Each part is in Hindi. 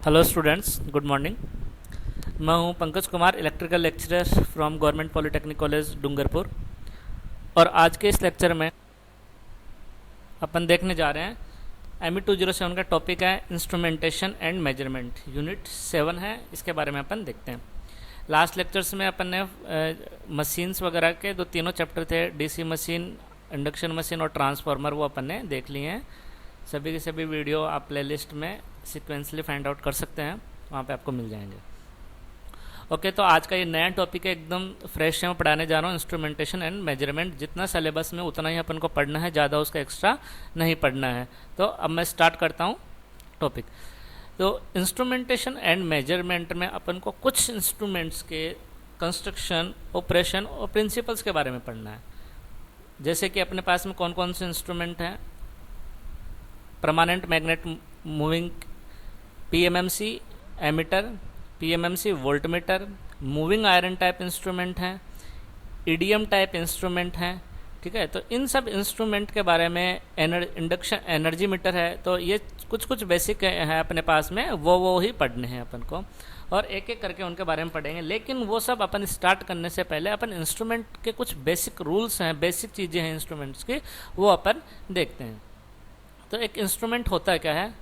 Hello students, good morning. मैं हूं Pankaj Kumar, electrical lecturer from government polytechnic college Dungarpur. और आज के इस लेक्चर में अपन देखने जा रहे हैं एम ई 207 का टॉपिक है इंस्ट्रूमेंटेशन एंड मेजरमेंट, यूनिट 7 है। इसके बारे में अपन देखते हैं। लास्ट लेक्चर्स में अपन ने मशीन्स वगैरह के तीनों चैप्टर थे, डीसी मशीन, इंडक्शन मशीन और ट्रांसफार्मर, वो अपन ने देख लिए हैं। सभी के सभी वीडियो आप प्लेलिस्ट में सिक्वेंसली फाइंड आउट कर सकते हैं, वहाँ पे आपको मिल जाएंगे। ओके, तो आज का ये नया टॉपिक है, एकदम फ्रेश है। मैं पढ़ाने जा रहा हूँ इंस्ट्रूमेंटेशन एंड मेजरमेंट। जितना सिलेबस में उतना ही अपन को पढ़ना है, ज़्यादा उसका एक्स्ट्रा नहीं पढ़ना है। तो अब मैं स्टार्ट करता हूँ टॉपिक। तो इंस्ट्रूमेंटेशन एंड मेजरमेंट में अपन को कुछ इंस्ट्रूमेंट्स के कंस्ट्रक्शन, ऑपरेशन और प्रिंसिपल्स के बारे में पढ़ना है। जैसे कि अपने पास में कौन कौन से इंस्ट्रूमेंट हैं: permanent magnet moving, PMMC ammeter, PMMC voltmeter, moving iron type instrument हैं, ईडीएम टाइप इंस्ट्रूमेंट हैं। ठीक है, तो इन सब इंस्ट्रूमेंट के बारे में इंडक्शन एनर्जी मीटर है। तो ये कुछ कुछ बेसिक है अपने पास में, वो ही पढ़ने हैं अपन को, और एक एक करके उनके बारे में पढ़ेंगे। लेकिन वो सब अपन स्टार्ट करने से पहले अपन इंस्ट्रूमेंट के कुछ बेसिक रूल्स हैं, बेसिक चीज़ें हैं इंस्ट्रूमेंट्स की, वो अपन देखते हैं। तो एक इंस्ट्रूमेंट होता है क्या है?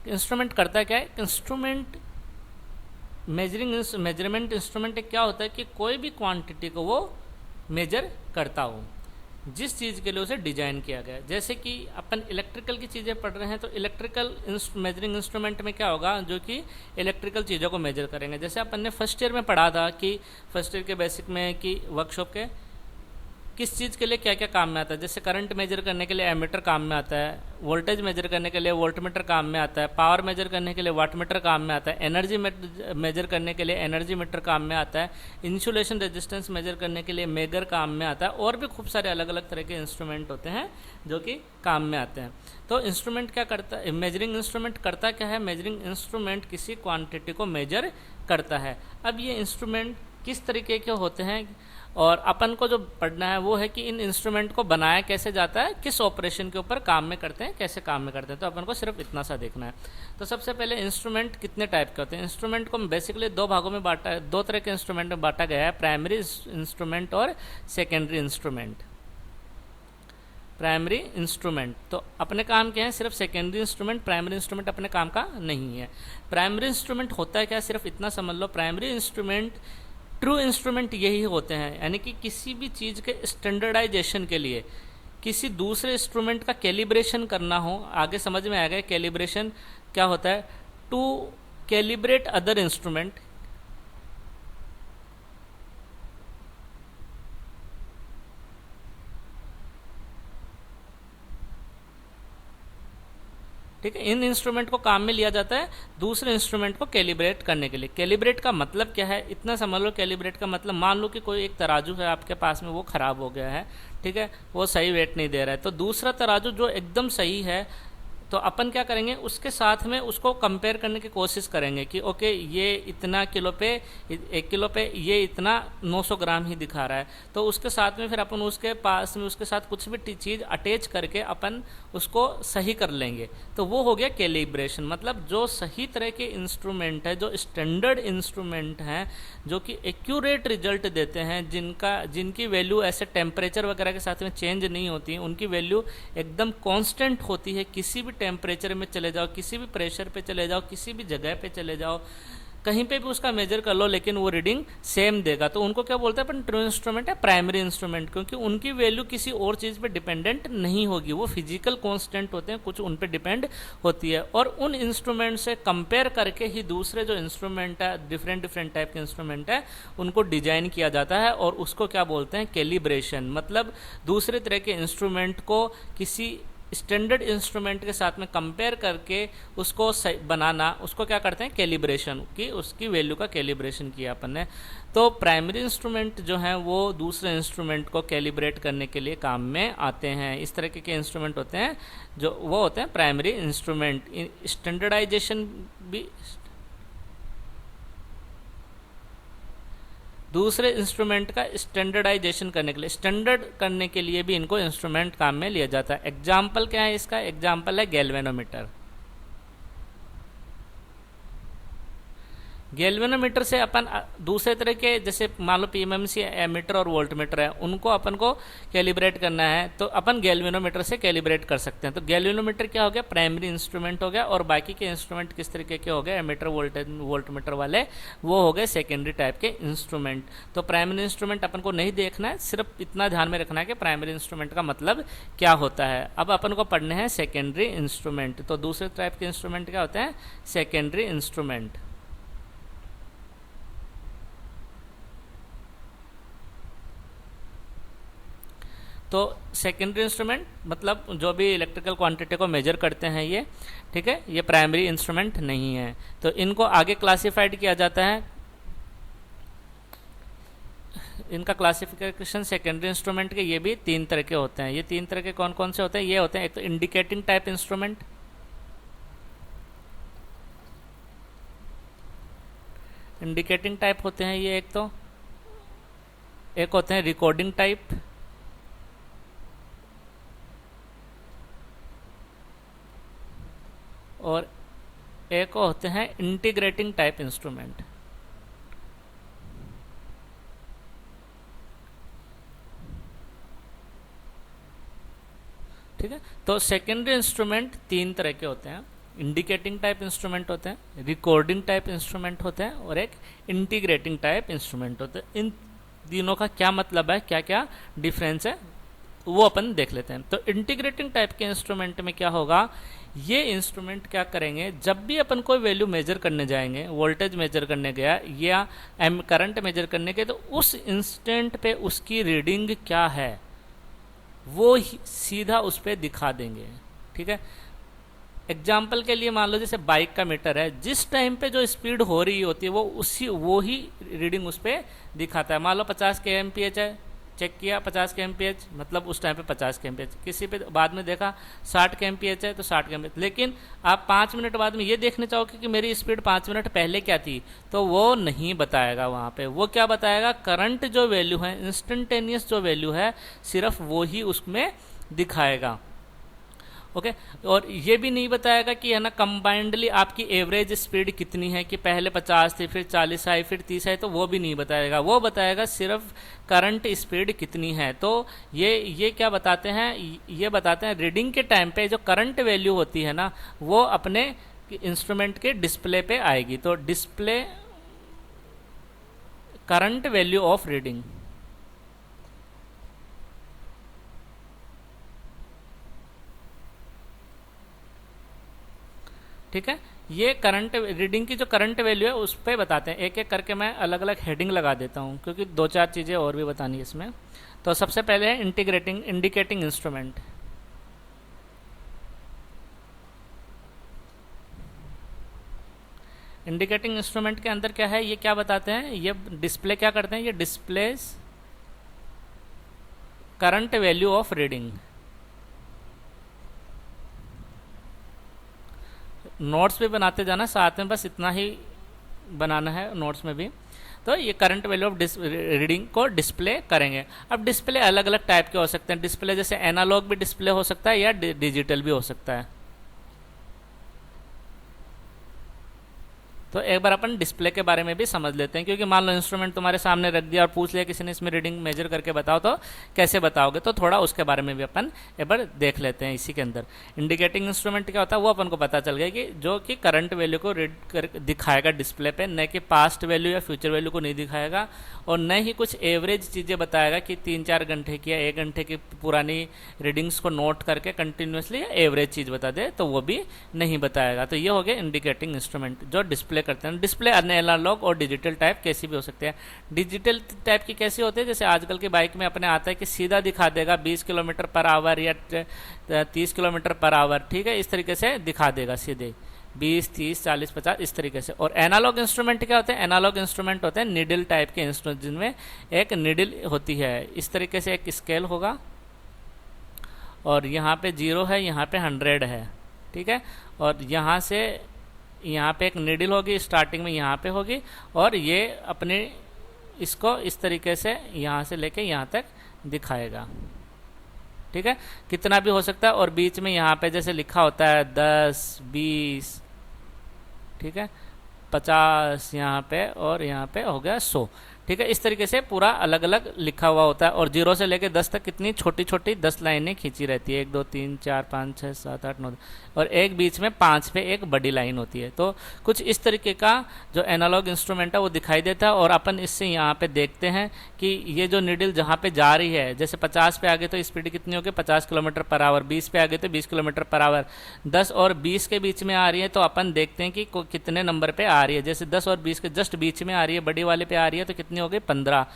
इंस्ट्रूमेंट करता है क्या है? इंस्ट्रूमेंट मेजरमेंट इंस्ट्रूमेंट क्या होता है कि कोई भी क्वांटिटी को वो मेजर करता हो, जिस चीज़ के लिए उसे डिजाइन किया गया है। जैसे कि अपन इलेक्ट्रिकल की चीज़ें पढ़ रहे हैं, तो इलेक्ट्रिकल मेजरिंग इंस्ट्रूमेंट में क्या होगा, जो कि इलेक्ट्रिकल चीज़ों को मेजर करेंगे। जैसे अपन ने फर्स्ट ईयर में पढ़ा था कि फर्स्ट ईयर के बेसिक में कि वर्कशॉप के किस चीज़ के लिए क्या क्या काम में आता है। जैसे करंट मेजर करने के लिए एमीटर काम में आता है, वोल्टेज मेजर करने के लिए वोल्टमीटर काम में आता है, पावर मेजर करने के लिए वाटमीटर काम में आता है, एनर्जी मेजर करने के लिए एनर्जी मीटर काम में आता है, इंसुलेशन रेजिस्टेंस मेजर करने के लिए मेगर काम में आता है, और भी खूब सारे अलग अलग तरह के इंस्ट्रूमेंट होते हैं जो कि काम में आते हैं। तो इंस्ट्रूमेंट क्या करता है? मेजरिंग इंस्ट्रूमेंट करता क्या है? मेजरिंग इंस्ट्रूमेंट किसी क्वांटिटी को मेजर करता है। अब ये इंस्ट्रूमेंट किस तरीके के होते हैं, और अपन को जो पढ़ना है वो है कि इन इंस्ट्रूमेंट को बनाया कैसे जाता है, किस ऑपरेशन के ऊपर काम में करते हैं, कैसे काम में करते हैं। तो अपन को सिर्फ इतना सा देखना है। तो सबसे पहले इंस्ट्रूमेंट कितने टाइप के होते हैं? इंस्ट्रूमेंट को बेसिकली दो भागों में बांटा है, दो तरह के इंस्ट्रूमेंट में बांटा गया है: प्राइमरी इंस्ट्रूमेंट और सेकेंडरी इंस्ट्रूमेंट। प्राइमरी इंस्ट्रूमेंट तो अपने काम के हैं, सिर्फ सेकेंडरी इंस्ट्रूमेंट, प्राइमरी इंस्ट्रूमेंट अपने काम का नहीं है। प्राइमरी इंस्ट्रूमेंट होता है क्या, सिर्फ इतना समझ लो। प्राइमरी इंस्ट्रूमेंट, ट्रू इंस्ट्रूमेंट यही होते हैं, यानी कि किसी भी चीज़ के स्टैंडर्डाइजेशन के लिए किसी दूसरे इंस्ट्रूमेंट का कैलिब्रेशन करना हो। आगे समझ में आ गया कैलिब्रेशन क्या होता है? To calibrate other instrument. ठीक है, इन इंस्ट्रूमेंट को काम में लिया जाता है दूसरे इंस्ट्रूमेंट को कैलिब्रेट करने के लिए। कैलिब्रेट का मतलब क्या है, इतना समझ लो। कैलिब्रेट का मतलब, मान लो कि कोई एक तराजू है आपके पास में, वो ख़राब हो गया है, ठीक है, वो सही वेट नहीं दे रहा है। तो दूसरा तराजू जो एकदम सही है, तो अपन क्या करेंगे, उसके साथ में उसको कंपेयर करने की कोशिश करेंगे कि ओके, ये इतना किलो पे, 1 किलो पे ये इतना 900 ग्राम ही दिखा रहा है। तो उसके साथ में फिर अपन उसके पास में उसके साथ कुछ भी चीज़ अटैच करके अपन उसको सही कर लेंगे। तो वो हो गया कैलिब्रेशन। मतलब जो सही तरह के इंस्ट्रूमेंट है, जो स्टैंडर्ड इंस्ट्रूमेंट हैं, जो कि एक्यूरेट रिजल्ट देते हैं, जिनकी वैल्यू ऐसे टेम्परेचर वगैरह के साथ में चेंज नहीं होती है, उनकी वैल्यू एकदम कांस्टेंट होती है। किसी भी टेम्परेचर में चले जाओ, किसी भी प्रेशर पे चले जाओ, किसी भी जगह पे चले जाओ, कहीं पे भी उसका मेजर कर लो, लेकिन वो रीडिंग सेम देगा। तो उनको क्या बोलते हैं अपन? ट्रू इंस्ट्रूमेंट है, प्राइमरी इंस्ट्रूमेंट, क्योंकि उनकी वैल्यू किसी और चीज़ पे डिपेंडेंट नहीं होगी। वो फिजिकल कांस्टेंट होते हैं, कुछ उन पे डिपेंड होती है। और उन इंस्ट्रूमेंट से कंपेयर करके ही दूसरे जो इंस्ट्रूमेंट है, डिफरेंट डिफरेंट टाइप के इंस्ट्रूमेंट है, उनको डिजाइन किया जाता है। और उसको क्या बोलते हैं? कैलिब्रेशन। मतलब दूसरे तरह के इंस्ट्रूमेंट को किसी स्टैंडर्ड इंस्ट्रूमेंट के साथ में कंपेयर करके उसको बनाना, उसको क्या करते हैं? कैलिब्रेशन की, उसकी वैल्यू का कैलिब्रेशन किया अपन ने। तो प्राइमरी इंस्ट्रूमेंट जो हैं वो दूसरे इंस्ट्रूमेंट को कैलिब्रेट करने के लिए काम में आते हैं। इस तरह के इंस्ट्रूमेंट होते हैं जो वो होते हैं प्राइमरी इंस्ट्रूमेंट। स्टैंडर्डाइजेशन भी दूसरे इंस्ट्रूमेंट का स्टैंडर्डाइजेशन करने के लिए, स्टैंडर्ड करने के लिए भी इनको इंस्ट्रूमेंट काम में लिया जाता है। एग्जाम्पल क्या है इसका? एग्जाम्पल है गैल्वेनोमीटर। गैल्वेनोमीटर से अपन दूसरे तरह के, जैसे मान लो पीएमएमसी एमीटर और वोल्टमीटर है, उनको अपन को कैलिब्रेट करना है तो अपन गैल्वेनोमीटर से कैलिब्रेट कर सकते हैं। तो गैल्वेनोमीटर क्या हो गया? प्राइमरी इंस्ट्रूमेंट हो गया। और बाकी के इंस्ट्रूमेंट किस तरीके के हो गए? एमीटर वोल्टमीटर वाले, वो हो गए सेकेंडरी टाइप के इंस्ट्रूमेंट। तो प्राइमरी इंस्ट्रूमेंट अपन को नहीं देखना है, सिर्फ इतना ध्यान में रखना है कि प्राइमरी इंस्ट्रूमेंट का मतलब क्या होता है। अब अपन को पढ़ने हैं सेकेंडरी इंस्ट्रूमेंट। तो दूसरे टाइप के इंस्ट्रूमेंट क्या होते हैं? Secondary instrument. तो सेकेंडरी इंस्ट्रूमेंट मतलब जो भी इलेक्ट्रिकल क्वांटिटी को मेजर करते हैं ये, ठीक है, ये प्राइमरी इंस्ट्रूमेंट नहीं है। तो इनको आगे क्लासिफाइड किया जाता है। इनका क्लासिफिकेशन सेकेंडरी इंस्ट्रूमेंट के ये भी 3 तरह के होते हैं। ये 3 तरह के कौन कौन से होते हैं? ये होते हैं, एक तो indicating type instrument, indicating type होते हैं ये एक होते हैं रिकॉर्डिंग टाइप, और एक होते हैं इंटीग्रेटिंग टाइप इंस्ट्रूमेंट। ठीक है, तो सेकेंडरी इंस्ट्रूमेंट 3 तरह के होते हैं। इंडिकेटिंग टाइप इंस्ट्रूमेंट होते हैं, रिकॉर्डिंग टाइप इंस्ट्रूमेंट होते हैं, और एक इंटीग्रेटिंग टाइप इंस्ट्रूमेंट होते हैं। इन तीनों का क्या मतलब है, क्या क्या डिफरेंस है, वो अपन देख लेते हैं। तो इंटीग्रेटिंग टाइप के इंस्ट्रूमेंट में क्या होगा? ये इंस्ट्रूमेंट क्या करेंगे? जब भी अपन कोई वैल्यू मेजर करने जाएंगे, वोल्टेज मेजर करने गया या करंट मेजर करने के, तो उस इंस्टेंट पे उसकी रीडिंग क्या है वो ही सीधा उस पर दिखा देंगे। ठीक है, एग्जाम्पल के लिए मान लो जैसे बाइक का मीटर है, जिस टाइम पे जो स्पीड हो रही होती है वो ही रीडिंग उस पर दिखाता है। मान लो 50 के एमपीएच है, चेक किया 50 के एमपीएच, मतलब उस टाइम पे 50 के एमपीएच। किसी पे बाद में देखा 60 के एमपीएच है तो 60 के एमपीएच। लेकिन आप 5 मिनट बाद में ये देखने चाहोगे कि मेरी स्पीड 5 मिनट पहले क्या थी, तो वो नहीं बताएगा वहाँ पे। वो क्या बताएगा? करंट जो वैल्यू है, इंस्टेंटेनियस जो वैल्यू है, सिर्फ वो ही उसमें दिखाएगा। ओके, और ये भी नहीं बताएगा कि है ना कंबाइंडली आपकी एवरेज स्पीड कितनी है, कि पहले 50 थी, फिर 40 आई, फिर 30 आई, तो वो भी नहीं बताएगा। वो बताएगा सिर्फ करंट स्पीड कितनी है। तो ये क्या बताते हैं? ये बताते हैं रीडिंग के टाइम पे जो करंट वैल्यू होती है ना, वो अपने इंस्ट्रूमेंट के डिस्प्ले पे आएगी। तो display current value of reading. ठीक है, ये करंट रीडिंग की जो करंट वैल्यू है उस पर बताते हैं। एक एक करके मैं अलग अलग हेडिंग लगा देता हूँ, क्योंकि 2-4 चीज़ें और भी बतानी है इसमें। तो सबसे पहले है इंडिकेटिंग इंस्ट्रूमेंट। इंडिकेटिंग इंस्ट्रूमेंट के अंदर क्या है, ये क्या बताते हैं? ये डिस्प्ले क्या करते हैं? ये displace current value of reading. Notes भी बनाते जाना साथ में, बस इतना ही बनाना है नोट्स में भी। तो ये करंट वैल्यू ऑफ रीडिंग को डिस्प्ले करेंगे। अब डिस्प्ले अलग अलग टाइप के हो सकते हैं। डिस्प्ले जैसे एनालॉग भी डिस्प्ले हो सकता है या डिजिटल भी हो सकता है। तो एक बार अपन डिस्प्ले के बारे में भी समझ लेते हैं, क्योंकि मान लो इंस्ट्रूमेंट तुम्हारे सामने रख दिया और पूछ लिया किसी ने इसमें रीडिंग मेजर करके बताओ, तो कैसे बताओगे? तो थोड़ा उसके बारे में भी अपन एक बार देख लेते हैं। इसी के अंदर इंडिकेटिंग इंस्ट्रूमेंट क्या होता है वो अपन को पता चल गया कि जो कि करंट वैल्यू को रीड कर दिखाएगा डिस्प्ले पे, न कि पास्ट वैल्यू या फ्यूचर वैल्यू को नहीं दिखाएगा, और न ही कुछ एवरेज चीज़ें बताएगा कि 3-4 घंटे की या 1 घंटे की पुरानी रीडिंग्स को नोट करके कंटिन्यूसली या एवरेज चीज़ बता दे, तो वो भी नहीं बताएगा। तो ये हो गया इंडिकेटिंग इंस्ट्रूमेंट जो डिस्प्ले करते हैं। डिस्प्ले एनालॉग और डिजिटल टाइप कैसी भी हो सकते हैं। डिजिटल टाइप की कैसी होती है? जैसे आजकल की बाइक में अपने आता है कि सीधा दिखा देगा 20 किलोमीटर पर आवर या 30 किलोमीटर पर आवर। ठीक है, इस तरीके से दिखा देगा सीधे 20, 30, 40, 50 इस तरीके से। और एनालॉग इंस्ट्रूमेंट क्या होते हैं? एनालॉग इंस्ट्रूमेंट होते हैं निडल टाइप के इंस्ट्रूमेंट, जिनमें एक निडल होती है। इस तरीके से एक स्केल होगा और यहाँ पे 0 है, यहाँ पे 100 है। ठीक है, और यहाँ से यहाँ पे एक निडल होगी, स्टार्टिंग में यहाँ पे होगी, और ये अपने इसको इस तरीके से यहाँ से लेके यहाँ तक दिखाएगा। ठीक है, कितना भी हो सकता है। और बीच में यहाँ पे जैसे लिखा होता है 10, 20, ठीक है, 50 यहाँ पे, और यहाँ पे हो गया 100। ठीक है, इस तरीके से पूरा अलग अलग लिखा हुआ होता है। और 0 से लेके 10 तक कितनी छोटी छोटी 10 लाइनें खींची रहती है, 1 2 3 4 5 6 7 8 9, और एक बीच में 5 पे एक बड़ी लाइन होती है। तो कुछ इस तरीके का जो एनालॉग इंस्ट्रूमेंट है वो दिखाई देता है। और अपन इससे यहाँ पे देखते हैं कि ये जो नीडल जहाँ पे जा रही है, जैसे 50 पे आगे तो स्पीड कितनी होगी 50 किलोमीटर पर आवर, 20 पे आगे तो 20 किलोमीटर पर आवर, 10 और 20 के बीच में आ रही है तो अपन देखते हैं कि कितने नंबर पे आ रही है। जैसे 10 और 20 के जस्ट बीच में आ रही है, बड़ी वाले पे आ रही है तो कितनी हो गई 15।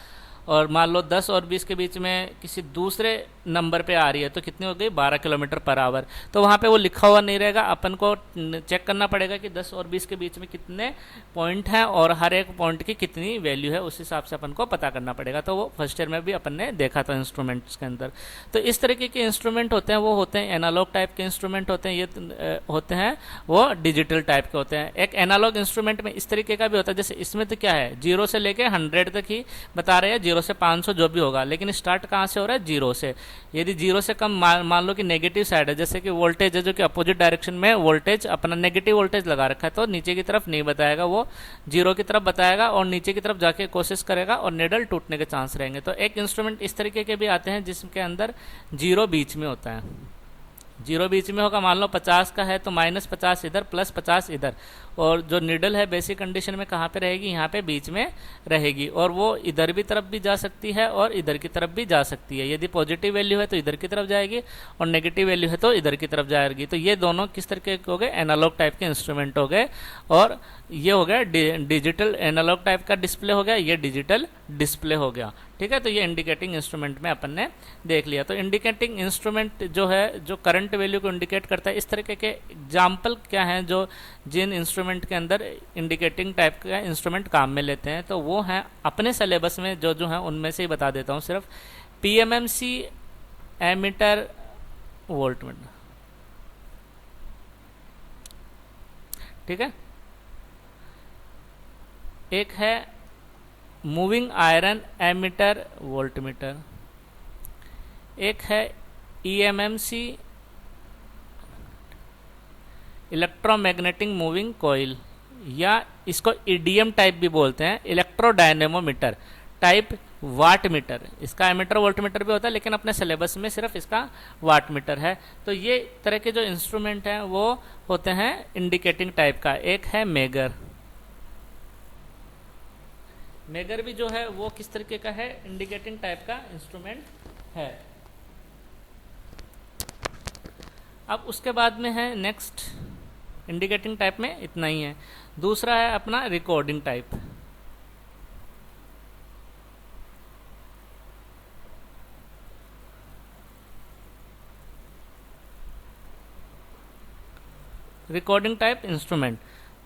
और मान लो 10 और 20 के बीच में किसी दूसरे नंबर पे आ रही है तो कितनी हो गई 12 किलोमीटर पर आवर। तो वहाँ पे वो लिखा हुआ नहीं रहेगा, अपन को चेक करना पड़ेगा कि 10 और 20 के बीच में कितने पॉइंट हैं और हर एक पॉइंट की कितनी वैल्यू है, उस हिसाब से अपन को पता करना पड़ेगा। तो वो फर्स्ट ईयर में भी अपन ने देखा था इंस्ट्रूमेंट्स के अंदर। तो इस तरीके के इंस्ट्रूमेंट होते हैं, वो होते हैं एनालॉग टाइप के इंस्ट्रूमेंट होते हैं। ये होते हैं वो डिजिटल टाइप के होते हैं। एक एनालॉग इंस्ट्रूमेंट में इस तरीके का भी होता है, जैसे इसमें तो क्या है 0 से लेके 100 तक ही बता रहे हैं, 0 से 500 जो भी होगा, लेकिन स्टार्ट कहाँ से हो रहा है 0 से। यदि 0 से कम मान लो कि नेगेटिव साइड है, जैसे कि वोल्टेज है जो कि अपोजिट डायरेक्शन में वोल्टेज अपना नेगेटिव वोल्टेज लगा रखा है, तो नीचे की तरफ नहीं बताएगा, वो 0 की तरफ बताएगा और नीचे की तरफ जाके कोशिश करेगा और नेडल टूटने के चांस रहेंगे। तो एक इंस्ट्रूमेंट इस तरीके के भी आते हैं जिसके अंदर 0 बीच में होता है। 0 बीच में होगा, मान लो 50 का है तो -50 इधर, +50 इधर। और जो निडल है बेसिक कंडीशन में कहाँ पे रहेगी, यहाँ पे बीच में रहेगी। और वो इधर भी तरफ भी जा सकती है और इधर की तरफ भी जा सकती है। यदि पॉजिटिव वैल्यू है तो इधर की तरफ जाएगी और नेगेटिव वैल्यू है तो इधर की तरफ जाएगी। तो ये दोनों किस तरीके के हो गए, एनालॉग टाइप के इंस्ट्रूमेंट हो गए। और ये हो गया डिजिटल एनालॉग टाइप का डिस्प्ले हो गया, ये डिजिटल डिस्प्ले हो गया। ठीक है, तो ये इंडिकेटिंग इंस्ट्रूमेंट में अपन ने देख लिया। तो इंडिकेटिंग इंस्ट्रूमेंट जो है, जो करंट वैल्यू को इंडिकेट करता है, इस तरीके के एग्जाम्पल क्या हैं जो जिन इंस्ट्रूमेंट के अंदर इंडिकेटिंग टाइप का इंस्ट्रूमेंट काम में लेते हैं, तो वो हैं अपने सिलेबस में जो हैं उनमें से ही बता देता हूँ सिर्फ। PMMC, ammeter, voltmeter. ठीक है, एक है मूविंग आयरन एमीटर वोल्टमीटर, एक है EMMC इलेक्ट्रोमैग्नेटिक मूविंग कॉइल, या इसको EDM टाइप भी बोलते हैं, इलेक्ट्रोडायनेमोमीटर टाइप वाट मीटर। इसका एमीटर वोल्टमीटर भी होता है लेकिन अपने सिलेबस में सिर्फ इसका वाट मीटर है। तो ये तरह के जो इंस्ट्रूमेंट हैं वो होते हैं इंडिकेटिंग टाइप का। एक है मेगर। मेगर भी जो है वो किस तरीके का है, इंडिकेटिंग टाइप का इंस्ट्रूमेंट है। अब उसके बाद में है नेक्स्ट, इंडिकेटिंग टाइप में इतना ही है। दूसरा है अपना recording type. Recording type instrument.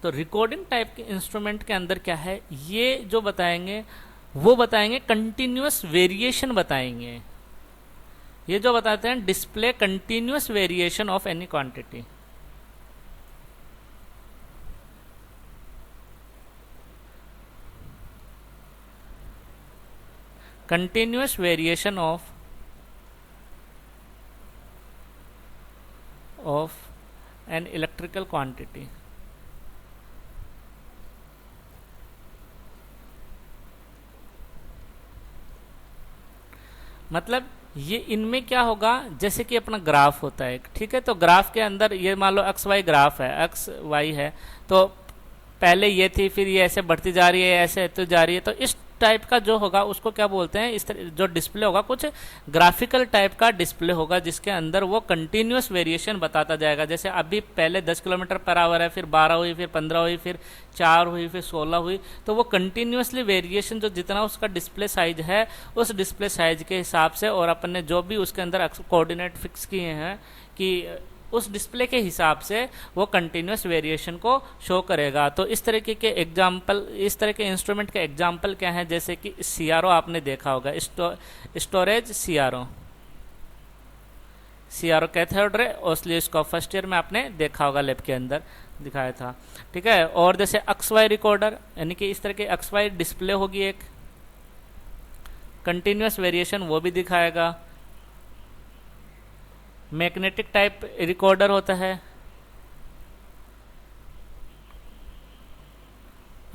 तो रिकॉर्डिंग टाइप के इंस्ट्रूमेंट के अंदर क्या है, ये जो बताएंगे वो बताएंगे कंटिन्यूअस वेरिएशन बताएंगे। ये जो बताते हैं display continuous variation of any quantity. Continuous variation of an electrical quantity. मतलब ये इनमें क्या होगा, जैसे कि अपना ग्राफ होता है, ठीक है, तो ग्राफ के अंदर ये मान लो एक्स वाई ग्राफ है, एक्स वाई है, तो पहले ये थी, फिर ये ऐसे बढ़ती जा रही है, ऐसे तो जा रही है। तो इस टाइप का जो होगा उसको क्या बोलते हैं, इस जो डिस्प्ले होगा कुछ ग्राफिकल टाइप का डिस्प्ले होगा जिसके अंदर वो कंटिन्यूअस वेरिएशन बताता जाएगा। जैसे अभी पहले 10 किलोमीटर पर आवर है, फिर 12 हुई, फिर 15 हुई, फिर 4 हुई, फिर 16 हुई। तो वो कंटिन्यूअसली वेरिएशन जो जितना उसका डिस्प्ले साइज है उस डिस्प्ले साइज के हिसाब से, और अपन ने जो भी उसके अंदर कोऑर्डिनेट फिक्स किए हैं कि उस डिस्प्ले के हिसाब से वो कंटिन्यूअस वेरिएशन को शो करेगा। तो इस तरीके के एग्जाम्पल, इस तरह के इंस्ट्रूमेंट के एग्जाम्पल क्या है, जैसे कि CRO आपने देखा होगा, storage CRO cathode ray oscilloscope, first year में आपने देखा होगा, लैब के अंदर दिखाया था। ठीक है, और जैसे XY रिकॉर्डर, यानी कि इस तरह के XY डिस्प्ले होगी एक, कंटिन्यूस वेरिएशन वो भी दिखाएगा। मैग्नेटिक टाइप रिकॉर्डर होता है,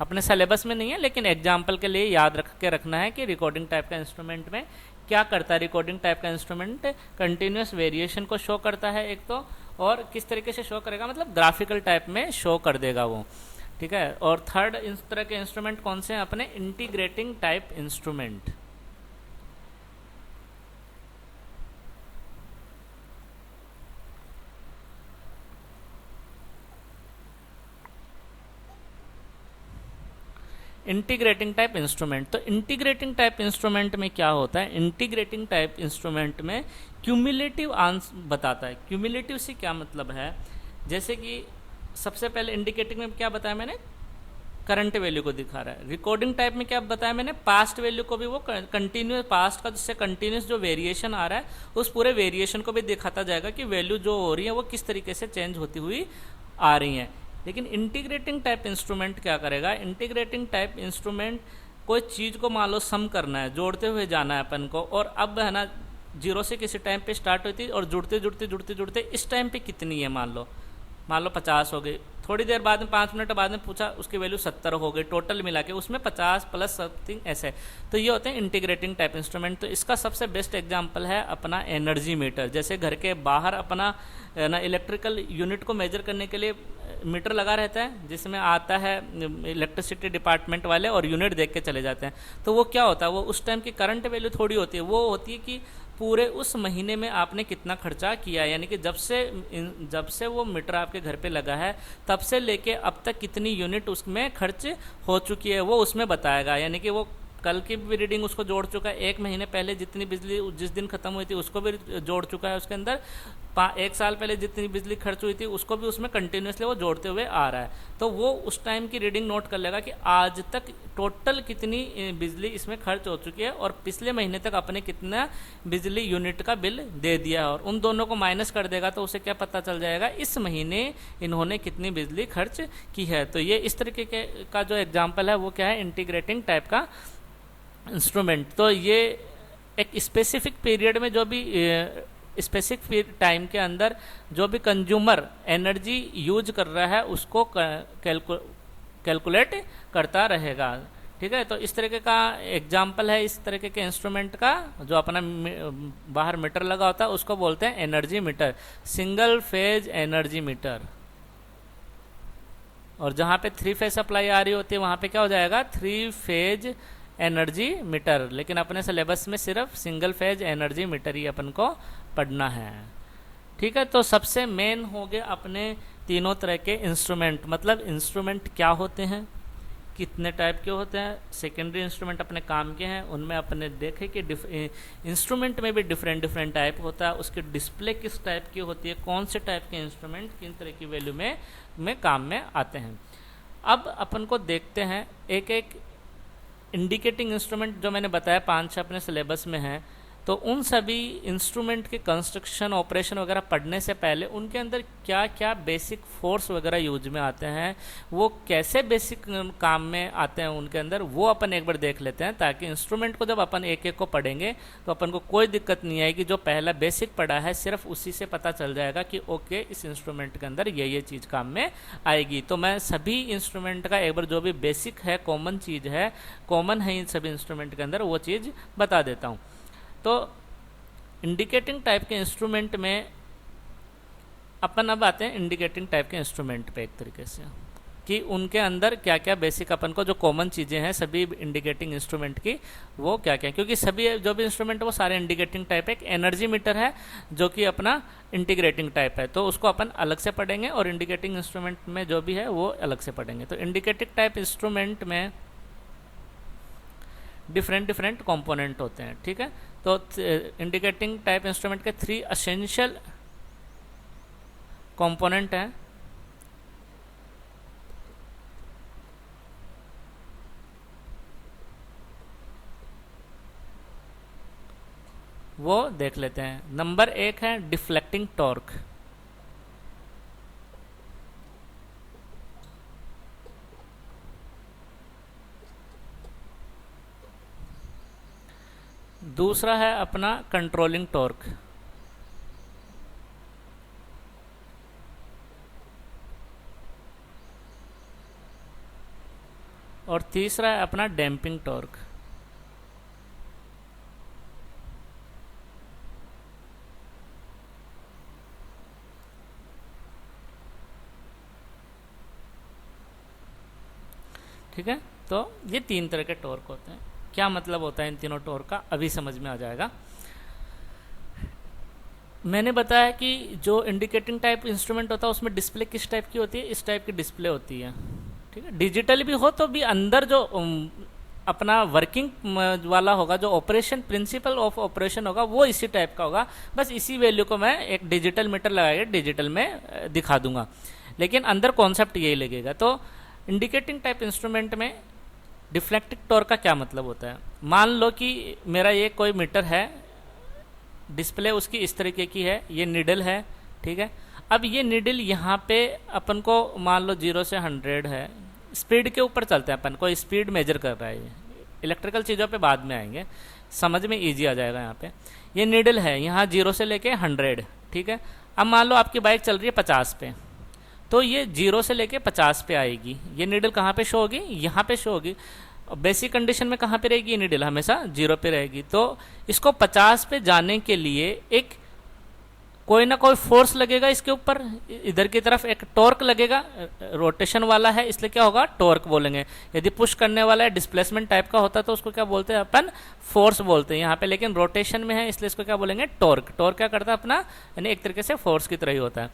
अपने सिलेबस में नहीं है लेकिन एग्जाम्पल के लिए याद रख के रखना है कि रिकॉर्डिंग टाइप का इंस्ट्रूमेंट में क्या करता है। रिकॉर्डिंग टाइप का इंस्ट्रूमेंट कंटिन्यूस वेरिएशन को शो करता है एक तो, और किस तरीके से शो करेगा, मतलब ग्राफिकल टाइप में शो कर देगा वो, ठीक है। और थर्ड इस तरह के इंस्ट्रूमेंट कौन से हैं अपने, integrating type instrument. Integrating type instrument, तो इंटीग्रेटिंग टाइप इंस्ट्रूमेंट में क्या होता है, इंटीग्रेटिंग टाइप इंस्ट्रूमेंट में क्यूमुलेटिव आंसर बताता है। क्यूमुलेटिव से क्या मतलब है, जैसे कि सबसे पहले इंडिकेटिंग में क्या बताया मैंने, करंट वैल्यू को दिखा रहा है। रिकॉर्डिंग टाइप में क्या बताया मैंने, पास्ट वैल्यू को भी वो कंटिन्यूस, पास्ट का जिससे कंटिन्यूस जो वेरिएशन आ रहा है उस पूरे वेरिएशन को भी दिखाता जाएगा कि वैल्यू जो हो रही है वो किस तरीके से चेंज होती हुई आ रही हैं। लेकिन इंटीग्रेटिंग टाइप इंस्ट्रूमेंट क्या करेगा, इंटीग्रेटिंग टाइप इंस्ट्रूमेंट कोई चीज़ को मान लो सम करना है, जोड़ते हुए जाना है अपन को, और अब है ना जीरो से किसी टाइम पे स्टार्ट हुई थी और जुड़ते जुड़ते जुड़ते जुड़ते इस टाइम पे कितनी है, मान लो 50 हो गई। थोड़ी देर बाद में 5 मिनट बाद में पूछा उसकी वैल्यू 70 हो गई, टोटल मिला के उसमें 50 प्लस समथिंग ऐसे। तो ये होते हैं इंटीग्रेटिंग टाइप इंस्ट्रूमेंट। तो इसका सबसे बेस्ट एग्जांपल है अपना एनर्जी मीटर। जैसे घर के बाहर अपना ना इलेक्ट्रिकल यूनिट को मेजर करने के लिए मीटर लगा रहता है, जिसमें आता है इलेक्ट्रिसिटी डिपार्टमेंट वाले और यूनिट देख के चले जाते हैं। तो वो क्या होता है, वो उस टाइम की करंट वैल्यू थोड़ी होती है, वो होती है कि पूरे उस महीने में आपने कितना खर्चा किया है, यानी कि जब से वो मीटर आपके घर पे लगा है तब से लेके अब तक कितनी यूनिट उसमें खर्च हो चुकी है वो उसमें बताएगा। यानी कि वो कल की भी रीडिंग उसको जोड़ चुका है, एक महीने पहले जितनी बिजली जिस दिन खत्म हुई थी उसको भी जोड़ चुका है उसके अंदर, 1 साल पहले जितनी बिजली खर्च हुई थी उसको भी उसमें कंटिन्यूसली वो जोड़ते हुए आ रहा है। तो वो उस टाइम की रीडिंग नोट कर लेगा कि आज तक टोटल कितनी बिजली इसमें खर्च हो चुकी है और पिछले महीने तक अपने कितना बिजली यूनिट का बिल दे दिया है, और उन दोनों को माइनस कर देगा तो उसे क्या पता चल जाएगा इस महीने इन्होंने कितनी बिजली खर्च की है। तो ये इस तरीके के का जो एग्जाम्पल है वो क्या है, इंटीग्रेटिंग टाइप का इंस्ट्रूमेंट। तो ये एक स्पेसिफिक पीरियड में जो भी स्पेसिफिक टाइम के अंदर जो भी कंज्यूमर एनर्जी यूज कर रहा है उसको कैलकुलेट करता रहेगा, ठीक है। तो इस तरीके का एग्जाम्पल है इस तरीके के इंस्ट्रूमेंट का, जो अपना बाहर मीटर लगा होता है उसको बोलते हैं energy meter, single phase energy meter. और जहाँ पे 3 फेज सप्लाई आ रही होती है वहाँ पे क्या हो जाएगा, 3 फेज एनर्जी मीटर। लेकिन अपने सिलेबस में सिर्फ सिंगल फेज एनर्जी मीटर ही अपन को पढ़ना है, ठीक है। तो सबसे मेन हो गए अपने तीनों तरह के इंस्ट्रूमेंट, मतलब इंस्ट्रूमेंट क्या होते हैं, कितने टाइप के होते हैं, सेकेंडरी इंस्ट्रूमेंट अपने काम के हैं, उनमें अपने देखे कि इंस्ट्रूमेंट में भी डिफरेंट टाइप होता है, उसकी डिस्प्ले किस टाइप की होती है, कौन से टाइप के इंस्ट्रूमेंट किन तरह की वैल्यू में काम में आते हैं। अब अपन को देखते हैं एक एक इंडिकेटिंग इंस्ट्रूमेंट जो मैंने बताया 5-6 अपने सिलेबस में है। तो उन सभी इंस्ट्रूमेंट के कंस्ट्रक्शन ऑपरेशन वगैरह पढ़ने से पहले उनके अंदर क्या क्या बेसिक फोर्स वगैरह यूज में आते हैं, वो कैसे बेसिक काम में आते हैं उनके अंदर, वो अपन एक बार देख लेते हैं, ताकि इंस्ट्रूमेंट को जब अपन एक एक को पढ़ेंगे तो अपन को कोई दिक्कत नहीं आएगी। जो पहला बेसिक पढ़ा है सिर्फ उसी से पता चल जाएगा कि ओके इस इंस्ट्रूमेंट के अंदर ये चीज़ काम में आएगी। तो मैं सभी इंस्ट्रूमेंट का एक बार जो भी बेसिक है, कॉमन चीज़ है, कॉमन है इन सभी इंस्ट्रूमेंट के अंदर, वो चीज़ बता देता हूँ। तो इंडिकेटिंग टाइप के इंस्ट्रूमेंट में अपन अब आते हैं इंडिकेटिंग टाइप के इंस्ट्रूमेंट पे, एक तरीके से कि उनके अंदर क्या क्या बेसिक अपन को जो कॉमन चीज़ें हैं सभी इंडिकेटिंग इंस्ट्रूमेंट की वो क्या क्या, क्योंकि सभी जो भी इंस्ट्रूमेंट है वो सारे इंडिकेटिंग टाइप है। एक एनर्जी मीटर है जो कि अपना इंटीग्रेटिंग टाइप है, तो उसको अपन अलग से पढ़ेंगे, और इंडिकेटिंग इंस्ट्रूमेंट में जो भी है वो अलग से पढ़ेंगे। तो इंडिकेटिंग टाइप इंस्ट्रूमेंट में डिफरेंट कंपोनेंट होते हैं, ठीक है। तो इंडिकेटिंग टाइप इंस्ट्रूमेंट के 3 एसेंशियल कंपोनेंट हैं। वो देख लेते हैं। नंबर 1 है डिफ्लेक्टिंग टॉर्क। दूसरा है अपना कंट्रोलिंग टॉर्क, और तीसरा है अपना डैम्पिंग टॉर्क। ठीक है, तो ये तीन तरह के टॉर्क होते हैं। क्या मतलब होता है इन तीनों टॉर्क का, अभी समझ में आ जाएगा। मैंने बताया कि जो इंडिकेटिंग टाइप इंस्ट्रूमेंट होता है उसमें डिस्प्ले किस टाइप की होती है, इस टाइप की डिस्प्ले होती है। ठीक है, डिजिटल भी हो तो भी अंदर जो अपना वर्किंग वाला होगा, जो ऑपरेशन प्रिंसिपल ऑफ ऑपरेशन होगा वो इसी टाइप का होगा। बस इसी वैल्यू को मैं एक डिजिटल मीटर लगाकर डिजिटल में दिखा दूंगा, लेकिन अंदर कॉन्सेप्ट यही लगेगा। तो इंडिकेटिंग टाइप इंस्ट्रूमेंट में डिफ्लेक्टिंग टॉर्क का क्या मतलब होता है। मान लो कि मेरा ये कोई मीटर है, डिस्प्ले उसकी इस तरीके की है, ये निडल है। ठीक है, अब ये निडल यहाँ पे अपन को मान लो 0 से 100 है, स्पीड के ऊपर चलते हैं, अपन को स्पीड मेजर कर रहा है। इलेक्ट्रिकल चीज़ों पे बाद में आएंगे, समझ में इजी आ जाएगा। यहाँ पे ये निडल है, यहाँ 0 से लेके 100। ठीक है, अब मान लो आपकी बाइक चल रही है 50 पे, तो ये 0 से लेके 50 पे आएगी। ये निडल कहाँ पे शो होगी, यहाँ पे शो होगी। बेसिक कंडीशन में कहाँ पे रहेगी ये निडल, हमेशा 0 पे रहेगी। तो इसको 50 पे जाने के लिए एक कोई ना कोई फोर्स लगेगा इसके ऊपर, इधर की तरफ एक टॉर्क लगेगा। रोटेशन वाला है इसलिए क्या होगा, टॉर्क बोलेंगे। यदि पुश करने वाला है, डिस्प्लेसमेंट टाइप का होता है तो उसको क्या बोलते हैं अपन, फोर्स बोलते हैं यहाँ पे। लेकिन रोटेशन में है इसलिए इसको क्या बोलेंगे, टॉर्क। टॉर्क क्या करता है अपना, यानी एक तरीके से फोर्स की तरह ही होता है।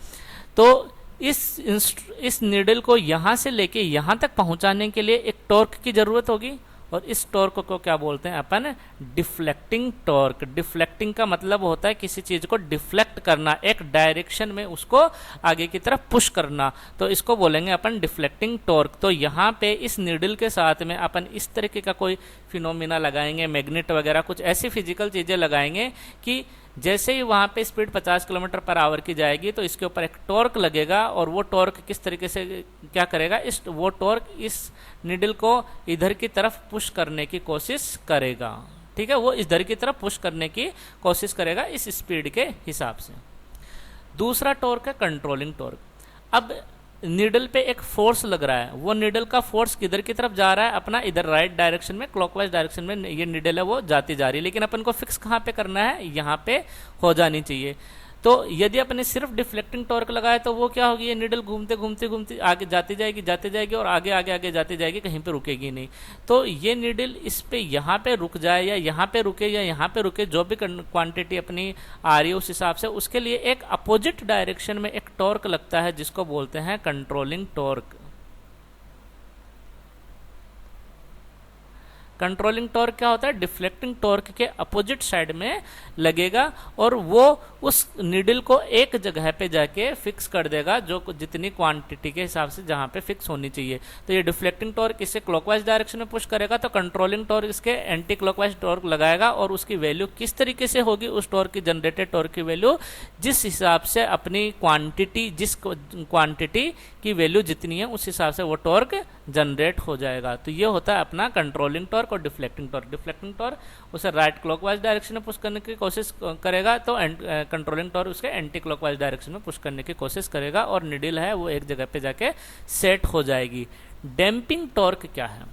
तो इस नीडल को यहाँ से लेके यहाँ तक पहुँचाने के लिए एक टॉर्क की ज़रूरत होगी, और इस टॉर्क को क्या बोलते हैं अपन, डिफ्लेक्टिंग टॉर्क। डिफ्लेक्टिंग का मतलब होता है किसी चीज़ को डिफ्लेक्ट करना, एक डायरेक्शन में उसको आगे की तरफ पुश करना, तो इसको बोलेंगे अपन डिफ्लेक्टिंग टॉर्क। तो यहाँ पे इस नीडल के साथ में अपन इस तरीके का कोई फिनोमिना लगाएंगे, मैग्नेट वगैरह कुछ ऐसी फिजिकल चीज़ें लगाएंगे कि जैसे ही वहाँ पे स्पीड 50 किलोमीटर पर आवर की जाएगी तो इसके ऊपर एक टॉर्क लगेगा, और वो टॉर्क किस तरीके से क्या करेगा, वो टॉर्क इस निडल को इधर की तरफ पुश करने की कोशिश करेगा। ठीक है, वो इधर की तरफ पुश करने की कोशिश करेगा इस स्पीड के हिसाब से। दूसरा टॉर्क है कंट्रोलिंग टॉर्क। अब नीडल पे एक फोर्स लग रहा है, वो नीडल का फोर्स किधर की तरफ जा रहा है, अपना इधर राइट डायरेक्शन में, क्लॉकवाइज डायरेक्शन में ये नीडल है वो जाती जा रही है। लेकिन अपन को फिक्स कहाँ पे करना है, यहाँ पे हो जानी चाहिए। तो यदि अपने सिर्फ डिफ्लेक्टिंग टॉर्क लगाए तो वो क्या होगी, ये नीडल घूमते घूमते घूमते आगे जाती जाएगी और आगे आगे आगे जाती जाएगी, कहीं पे रुकेगी नहीं। तो ये नीडल इस पे यहाँ पे रुक जाए या यहाँ पे रुके या यहाँ पे रुके, जो भी क्वांटिटी अपनी आ रही है उस हिसाब से उसके लिए एक अपोजिट डायरेक्शन में एक टॉर्क लगता है जिसको बोलते हैं कंट्रोलिंग टॉर्क। कंट्रोलिंग टॉर्क क्या होता है, डिफ्लेक्टिंग टॉर्क के अपोजिट साइड में लगेगा और वो उस नीडल को एक जगह पे जाके फिक्स कर देगा, जो जितनी क्वांटिटी के हिसाब से जहाँ पे फिक्स होनी चाहिए। तो ये डिफ्लेक्टिंग टॉर्क इसे क्लॉकवाइज डायरेक्शन में पुश करेगा, तो कंट्रोलिंग टॉर्क इसके एंटी क्लॉकवाइज टॉर्क लगाएगा, और उसकी वैल्यू किस तरीके से होगी, उस टॉर्क की जनरेटेड टॉर्क की वैल्यू जिस हिसाब से अपनी क्वांटिटी, जिस क्वांटिटी की वैल्यू जितनी है उस हिसाब से वो टॉर्क जनरेट हो जाएगा। तो ये होता है अपना कंट्रोलिंग टॉर्क और डिफ्लेक्टिंग टॉर्क। डिफ्लेक्टिंग टॉर्क उसे राइट क्लॉकवाइज डायरेक्शन में पुश करने की कोशिश करेगा, तो कंट्रोलिंग टॉर्क उसके एंटी क्लॉकवाइज डायरेक्शन में पुश करने की कोशिश करेगा, और निडल है वो एक जगह पे जाके सेट हो जाएगी। डैम्पिंग टॉर्क क्या है,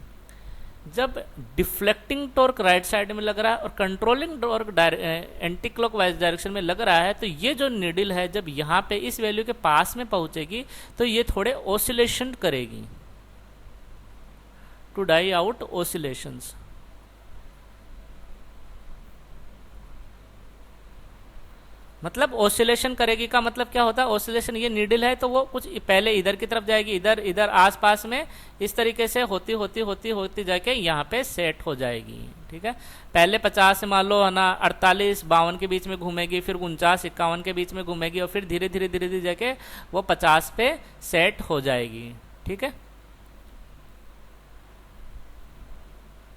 जब डिफ्लेक्टिंग टॉर्क राइट साइड में लग रहा है और controlling torque anti clockwise direction में लग रहा है, तो ये जो निडल है जब यहाँ पे इस वैल्यू के पास में पहुंचेगी तो ये थोड़े ऑसिलेशन करेगी, टू डाई आउट ऑसिलेशंस। मतलब ऑसिलेशन करेगी का मतलब क्या होता है, ऑसिलेशन, ये नीडल है तो वो कुछ पहले इधर की तरफ जाएगी, इधर इधर आसपास में इस तरीके से होती होती होती होती जाके यहाँ पे सेट हो जाएगी। ठीक है, पहले 50 से मान लो है ना 48-52 के बीच में घूमेगी, फिर 49-51 के बीच में घूमेगी, और फिर धीरे धीरे धीरे धीरे जाके वो 50 पे सेट हो जाएगी। ठीक है,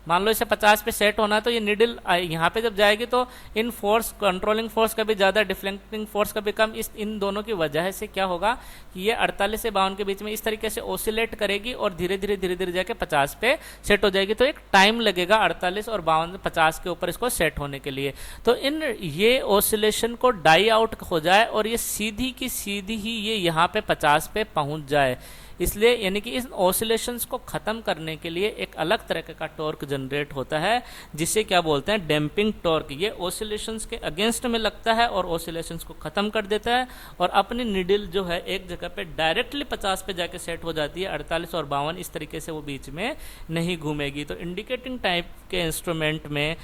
मान लो इसे 50 पे सेट होना है, तो ये नीडल यहाँ पे जब जाएगी तो इन फोर्स, कंट्रोलिंग फोर्स का भी ज़्यादा, डिफ्लेक्टिंग फोर्स का भी कम, इस इन दोनों की वजह से क्या होगा कि ये 48 से 52 के बीच में इस तरीके से ओसिलेट करेगी और धीरे धीरे धीरे धीरे जाके 50 पे सेट हो जाएगी। तो एक टाइम लगेगा 48 और 52 50 के ऊपर इसको सेट होने के लिए। तो इन ये ओसिलेशन को डाई आउट हो जाए और ये सीधी की सीधी ही ये यहाँ पे 50 पे पहुंच जाए। इसलिए यानी कि इस ऑसिलेशंस को ख़त्म करने के लिए एक अलग तरह का टॉर्क जनरेट होता है, जिसे क्या बोलते हैं, डैम्पिंग टॉर्क। ये ऑसिलेशंस के अगेंस्ट में लगता है और ऑसिलेशंस को ख़त्म कर देता है, और अपनी निडल जो है एक जगह पे डायरेक्टली 50 पे जाके सेट हो जाती है। 48 और 52 इस तरीके से वो बीच में नहीं घूमेगी। तो इंडिकेटिंग टाइप के इंस्ट्रूमेंट में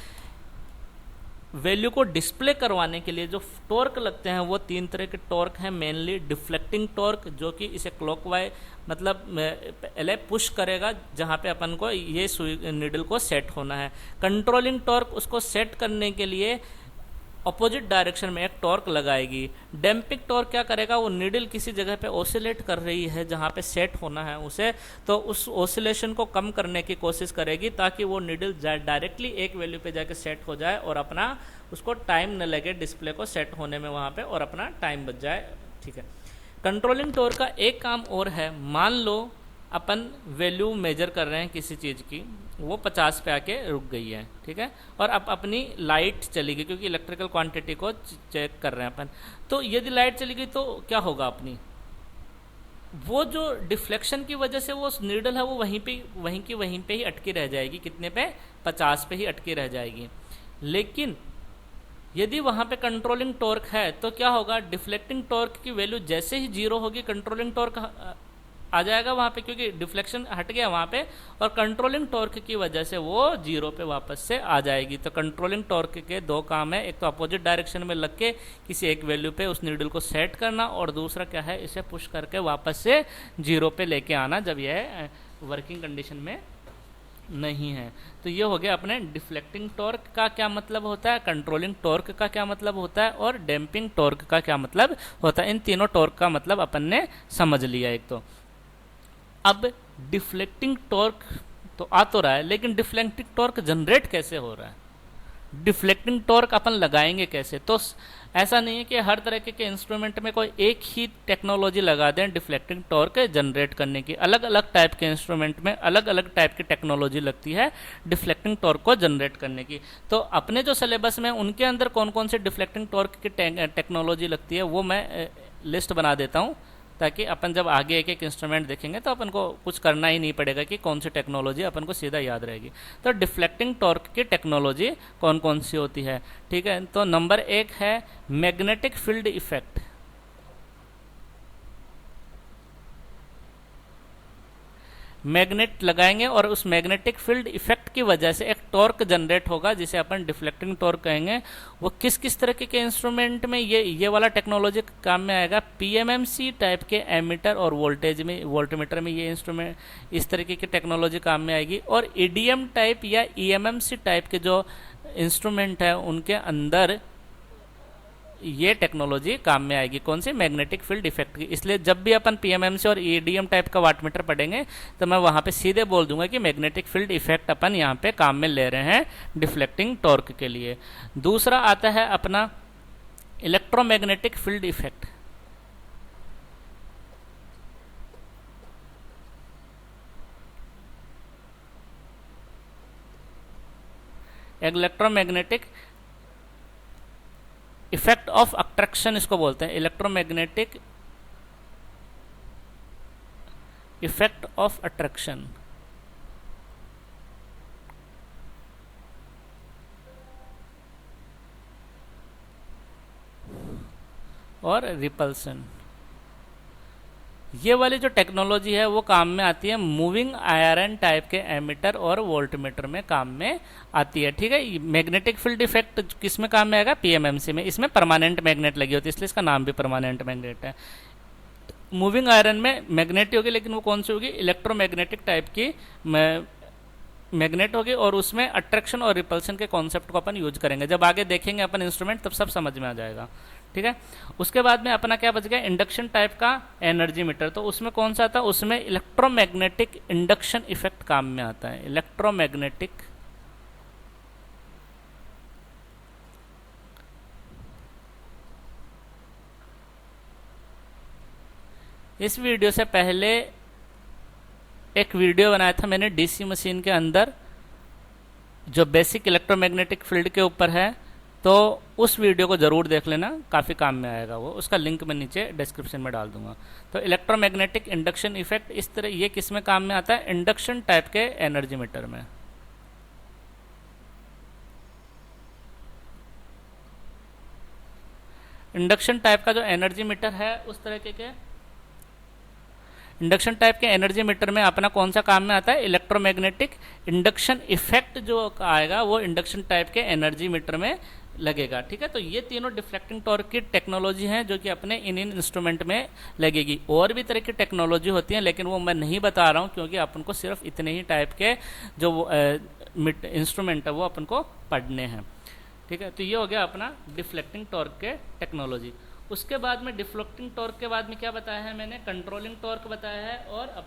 वैल्यू को डिस्प्ले करवाने के लिए जो टॉर्क लगते हैं वो 3 तरह के टॉर्क हैं मेनली। डिफ्लेक्टिंग टॉर्क, जो कि इसे क्लॉकवाइज मतलब पहले पुश करेगा जहाँ पे अपन को ये नीडल को सेट होना है। कंट्रोलिंग टॉर्क, उसको सेट करने के लिए अपोजिट डायरेक्शन में एक टॉर्क लगाएगी। डैम्पिंग टॉर्क क्या करेगा, वो नीडल किसी जगह पे ओसिलेट कर रही है जहाँ पे सेट होना है उसे, तो उस ओसिलेशन को कम करने की कोशिश करेगी ताकि वो नीडल डायरेक्टली एक वैल्यू पे जाके सेट हो जाए और अपना उसको टाइम न लगे डिस्प्ले को सेट होने में वहाँ पे, और अपना टाइम बच जाए। ठीक है। कंट्रोलिंग टॉर्क का एक काम और है, मान लो अपन वैल्यू मेजर कर रहे हैं किसी चीज़ की, वो 50 पे आके रुक गई है, ठीक है, और अब अपनी लाइट चली गई क्योंकि इलेक्ट्रिकल क्वांटिटी को चेक कर रहे हैं अपन। तो यदि लाइट चली गई तो क्या होगा, अपनी वो जो डिफ्लेक्शन की वजह से वो नीडल है वो वहीं पे ही अटकी रह जाएगी। कितने पे, 50 पे ही अटकी रह जाएगी। लेकिन यदि वहाँ पे कंट्रोलिंग टॉर्क है तो क्या होगा, डिफ्लेक्टिंग टॉर्क की वैल्यू जैसे ही 0 होगी कंट्रोलिंग टॉर्क आ जाएगा वहाँ पे, क्योंकि डिफ्लेक्शन हट गया वहाँ पे, और कंट्रोलिंग टॉर्क की वजह से वो 0 पे वापस से आ जाएगी। तो कंट्रोलिंग टॉर्क के 2 काम है, एक तो अपोजिट डायरेक्शन में लग के किसी एक वैल्यू पे उस नीडल को सेट करना, और दूसरा क्या है, इसे पुश करके वापस से 0 पे लेके आना जब यह वर्किंग कंडीशन में नहीं है। तो ये हो गया अपने डिफ्लेक्टिंग टॉर्क का क्या मतलब होता है, कंट्रोलिंग टॉर्क का क्या मतलब होता है, और डैम्पिंग टॉर्क का क्या मतलब होता है। इन तीनों टॉर्क का मतलब अपन ने समझ लिया एक तो। अब डिफ्लेक्टिंग टॉर्क तो आ तो रहा है, लेकिन डिफ्लेक्टिंग टॉर्क जनरेट कैसे हो रहा है, डिफ्लेक्टिंग टॉर्क अपन लगाएंगे कैसे। तो ऐसा नहीं है कि हर तरह के इंस्ट्रूमेंट में कोई एक ही टेक्नोलॉजी लगा दें डिफ्लेक्टिंग टॉर्क जनरेट करने की। अलग अलग टाइप के इंस्ट्रूमेंट में अलग अलग टाइप की टेक्नोलॉजी लगती है डिफ्लेक्टिंग टॉर्क को जनरेट करने की। तो अपने जो सिलेबस में उनके अंदर कौन कौन से डिफ्लेक्टिंग टॉर्क की टेक्नोलॉजी लगती है वो मैं लिस्ट बना देता हूँ, ताकि अपन जब आगे एक एक इंस्ट्रूमेंट देखेंगे तो अपन को कुछ करना ही नहीं पड़ेगा कि कौन सी टेक्नोलॉजी अपन को सीधा याद रहेगी। तो डिफ्लेक्टिंग टॉर्क की टेक्नोलॉजी कौन कौन सी होती है, ठीक है। तो नंबर 1 है मैग्नेटिक फील्ड इफेक्ट। मैग्नेट लगाएंगे और उस मैग्नेटिक फील्ड इफेक्ट की वजह से एक टॉर्क जनरेट होगा जिसे अपन डिफ्लेक्टिंग टॉर्क कहेंगे। वो किस किस तरह के इंस्ट्रूमेंट में ये वाला टेक्नोलॉजी काम में आएगा, पीएमएमसी टाइप के एमीटर और वोल्टमीटर में ये इंस्ट्रूमेंट इस तरीके की टेक्नोलॉजी काम में आएगी। और ईडीएम टाइप या ईएमएमसी टाइप के जो इंस्ट्रूमेंट है उनके अंदर ये टेक्नोलॉजी काम में आएगी। कौन सी, मैग्नेटिक फील्ड इफेक्ट की। इसलिए जब भी अपन पीएमएमसी और ईडीएम टाइप का वाटमीटर पढ़ेंगे तो मैं वहाँ पे सीधे बोल दूंगा कि मैग्नेटिक फील्ड इफेक्ट अपन यहाँ पे काम में ले रहे हैं डिफ्लेक्टिंग टॉर्क के लिए। दूसरा आता है अपना electromagnetic field effect. Electromagnetic effect of attraction इसको बोलते हैं, इलेक्ट्रोमैग्नेटिक इफेक्ट ऑफ अट्रैक्शन। और रिपल्सन, ये वाली जो टेक्नोलॉजी है वो काम में आती है मूविंग आयरन टाइप के एमीटर और वोल्टमीटर में काम में आती है, ठीक है। मैग्नेटिक फील्ड इफेक्ट किस में काम में आएगा, पीएमएमसी में। इसमें परमानेंट मैग्नेट लगी होती है इसलिए इसका नाम भी परमानेंट मैग्नेट है। मूविंग आयरन में मैग्नेट होगी, लेकिन वो कौन सी होगी, इलेक्ट्रोमैग्नेटिक टाइप की मैग्नेट होगी, और उसमें अट्रैक्शन और रिपल्सन के कॉन्सेप्ट को अपन यूज करेंगे। जब आगे देखेंगे अपन इंस्ट्रूमेंट तब सब समझ में आ जाएगा, ठीक है। उसके बाद में अपना क्या बच गया, इंडक्शन टाइप का एनर्जी मीटर। तो उसमें कौन सा आता है, उसमें इलेक्ट्रोमैग्नेटिक इंडक्शन इफेक्ट काम में आता है। इलेक्ट्रोमैग्नेटिक इस वीडियो से पहले एक वीडियो बनाया था मैंने डीसी मशीन के अंदर जो बेसिक इलेक्ट्रोमैग्नेटिक फील्ड के ऊपर है, तो उस वीडियो को ज़रूर देख लेना, काफ़ी काम में आएगा वो। उसका लिंक मैं नीचे डिस्क्रिप्शन में डाल दूंगा। तो इलेक्ट्रोमैग्नेटिक इंडक्शन इफेक्ट इस तरह, ये किस में काम में आता है? इंडक्शन टाइप के एनर्जी मीटर में। इंडक्शन टाइप का जो एनर्जी मीटर है, उस तरह के इंडक्शन टाइप के एनर्जी मीटर में अपना कौन सा काम में आता है? इलेक्ट्रोमैग्नेटिक इंडक्शन इफेक्ट जो आएगा वो इंडक्शन टाइप के एनर्जी मीटर में लगेगा। ठीक है, तो ये तीनों डिफ्लेक्टिंग टॉर्क की टेक्नोलॉजी हैं जो कि अपने इन इंस्ट्रूमेंट में लगेगी। और भी तरह की टेक्नोलॉजी होती है, लेकिन वो मैं नहीं बता रहा हूँ, क्योंकि अपन को सिर्फ इतने ही टाइप के जो इंस्ट्रूमेंट है वो अपन को पढ़ने हैं। ठीक है, तो ये हो गया अपना डिफ्लेक्टिंग टॉर्क के टेक्नोलॉजी। उसके बाद में डिफ्लेक्टिंग टॉर्क के बाद में क्या बताया है मैंने? कंट्रोलिंग टॉर्क बताया है और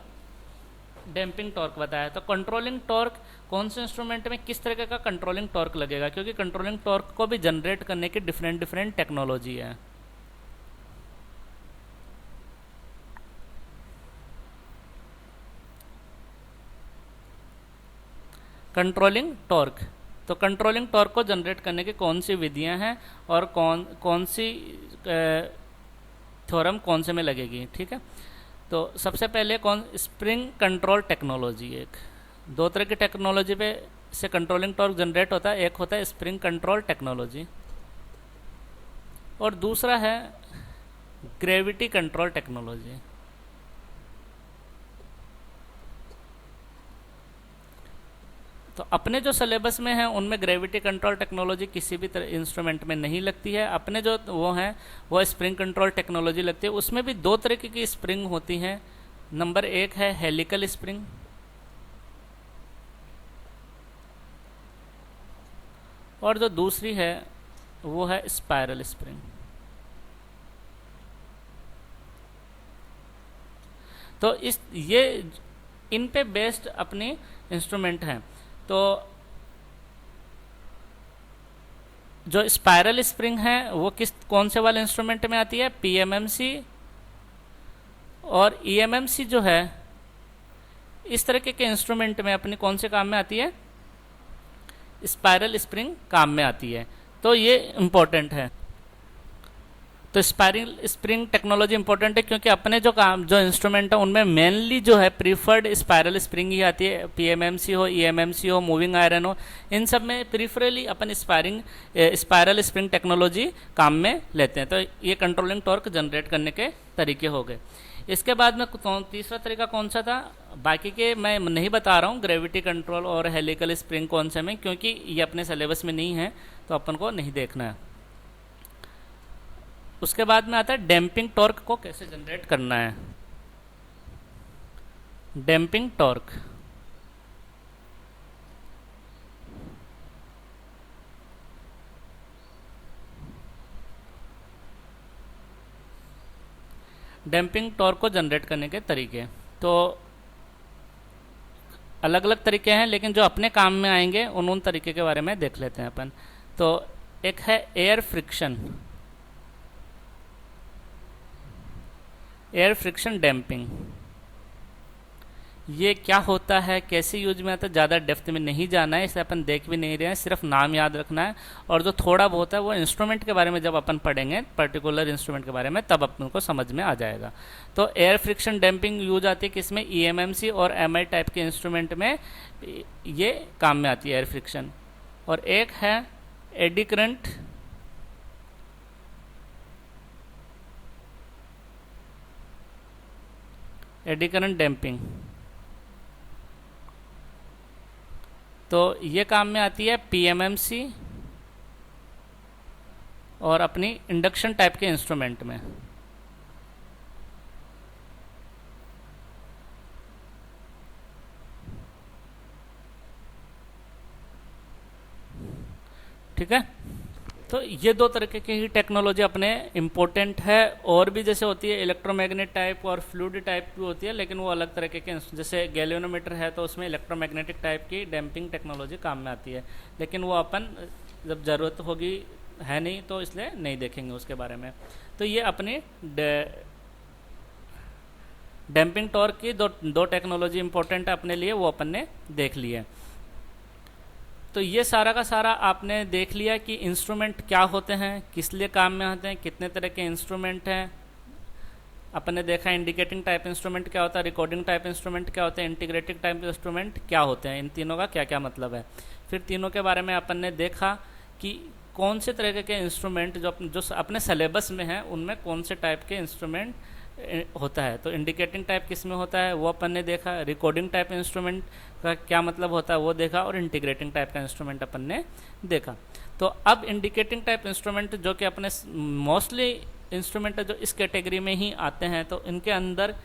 डैम्पिंग टॉर्क बताया है। तो कंट्रोलिंग टॉर्क कौन से इंस्ट्रूमेंट में किस तरह का कंट्रोलिंग टॉर्क लगेगा, क्योंकि कंट्रोलिंग टॉर्क को भी जनरेट करने की डिफरेंट डिफरेंट टेक्नोलॉजी है। कंट्रोलिंग टॉर्क, तो कंट्रोलिंग टॉर्क को जनरेट करने की कौन सी विधियां हैं और कौन सी थ्योरम कौन से में लगेगी। ठीक है, तो सबसे पहले स्प्रिंग कंट्रोल टेक्नोलॉजी। एक दो तरह की टेक्नोलॉजी पे से कंट्रोलिंग टॉर्क जनरेट होता है। एक होता है स्प्रिंग कंट्रोल टेक्नोलॉजी और दूसरा है ग्रेविटी कंट्रोल टेक्नोलॉजी। तो अपने जो सिलेबस में है उनमें ग्रेविटी कंट्रोल टेक्नोलॉजी किसी भी तरह इंस्ट्रूमेंट में नहीं लगती है। अपने जो वो हैं वो स्प्रिंग कंट्रोल टेक्नोलॉजी लगती है। उसमें भी दो तरीके की स्प्रिंग होती हैं। नंबर एक है हेलिकल स्प्रिंग और जो दूसरी है वो है स्पाइरल स्प्रिंग। तो ये इन पे बेस्ड अपनी इंस्ट्रूमेंट हैं। तो जो स्पाइरल स्प्रिंग है वो कौन से वाले इंस्ट्रूमेंट में आती है? पीएमएमसी और ईएमएमसी जो है, इस तरह के इंस्ट्रूमेंट में अपनी कौन से काम में आती है? स्पाइरल स्प्रिंग काम में आती है। तो ये इम्पोर्टेंट है। तो स्प्रिंग टेक्नोलॉजी इंपॉर्टेंट है क्योंकि अपने जो इंस्ट्रूमेंट है उनमें मेनली जो है प्रीफर्ड स्पाइरल स्प्रिंग ही आती है। पीएमएमसी हो, ईएमएमसी हो, मूविंग आयरन हो, इन सब में प्रीफरली अपन स्पाइरल स्प्रिंग टेक्नोलॉजी काम में लेते हैं। तो ये कंट्रोलिंग टॉर्क जनरेट करने के तरीके हो गए। इसके बाद में तीसरा तरीका कौन सा था? बाकी के मैं नहीं बता रहा हूँ, ग्रेविटी कंट्रोल और हेलिकल स्प्रिंग कौन से में, क्योंकि ये अपने सिलेबस में नहीं है तो अपन को नहीं देखना है। उसके बाद में आता है डैम्पिंग टॉर्क को कैसे जनरेट करना है। डैम्पिंग टॉर्क, डैम्पिंग टॉर्क को जनरेट करने के तरीके तो अलग अलग तरीके हैं, लेकिन जो अपने काम में आएंगे उन तरीके के बारे में देख लेते हैं अपन। तो एक है air friction, air friction damping. ये क्या होता है, कैसे यूज में आता है, ज़्यादा डेप्थ में नहीं जाना है, इसे अपन देख भी नहीं रहे हैं, सिर्फ नाम याद रखना है। और जो थोड़ा बहुत है वो इंस्ट्रूमेंट के बारे में जब अपन पढ़ेंगे, पर्टिकुलर इंस्ट्रूमेंट के बारे में, तब अपन को समझ में आ जाएगा। तो एयर फ्रिक्शन डैम्पिंग यूज आती है किसमें? ईएमएमसी और एमआई टाइप के इंस्ट्रूमेंट में ये काम में आती है एयर फ्रिक्शन। और एक है eddy current, eddy current damping. तो ये काम में आती है पीएमएमसी और अपनी इंडक्शन टाइप के इंस्ट्रूमेंट में। ठीक है, तो ये दो तरीके की ही टेक्नोलॉजी अपने इम्पोर्टेंट है। और भी जैसे होती है इलेक्ट्रोमैग्नेट टाइप और फ्लूइड टाइप भी होती है, लेकिन वो अलग तरीके के, जैसे गैल्वेनोमीटर है तो उसमें इलेक्ट्रोमैग्नेटिक टाइप की डैम्पिंग टेक्नोलॉजी काम में आती है, लेकिन वो अपन जब ज़रूरत होगी है नहीं तो इसलिए नहीं देखेंगे उसके बारे में। तो ये अपनी डैम्पिंग टॉर्क की दो टेक्नोलॉजी इंपॉर्टेंट है अपने लिए, वो अपन ने देख ली है। तो ये सारा का सारा आपने देख लिया कि इंस्ट्रूमेंट क्या होते हैं, किस लिए काम में आते हैं, कितने तरह के इंस्ट्रूमेंट हैं। अपन ने देखा इंडिकेटिंग टाइप इंस्ट्रूमेंट क्या होता है, रिकॉर्डिंग टाइप इंस्ट्रूमेंट क्या होते हैं, इंटीग्रेटिंग टाइप इंस्ट्रूमेंट क्या होते हैं, इन तीनों का क्या क्या मतलब है। फिर तीनों के बारे में अपन ने देखा कि कौन से तरह के इंस्ट्रूमेंट जो अपने सिलेबस में हैं उनमें कौन से टाइप के इंस्ट्रूमेंट होता है। तो इंडिकेटिंग टाइप किस में होता है वो अपन ने देखा, रिकॉर्डिंग टाइप इंस्ट्रूमेंट का क्या मतलब होता है वो देखा, और इंटीग्रेटिंग टाइप का इंस्ट्रूमेंट अपन ने देखा। तो अब इंडिकेटिंग टाइप इंस्ट्रूमेंट जो कि अपने मोस्टली इंस्ट्रूमेंट जो इस कैटेगरी में ही आते हैं, तो इनके अंदर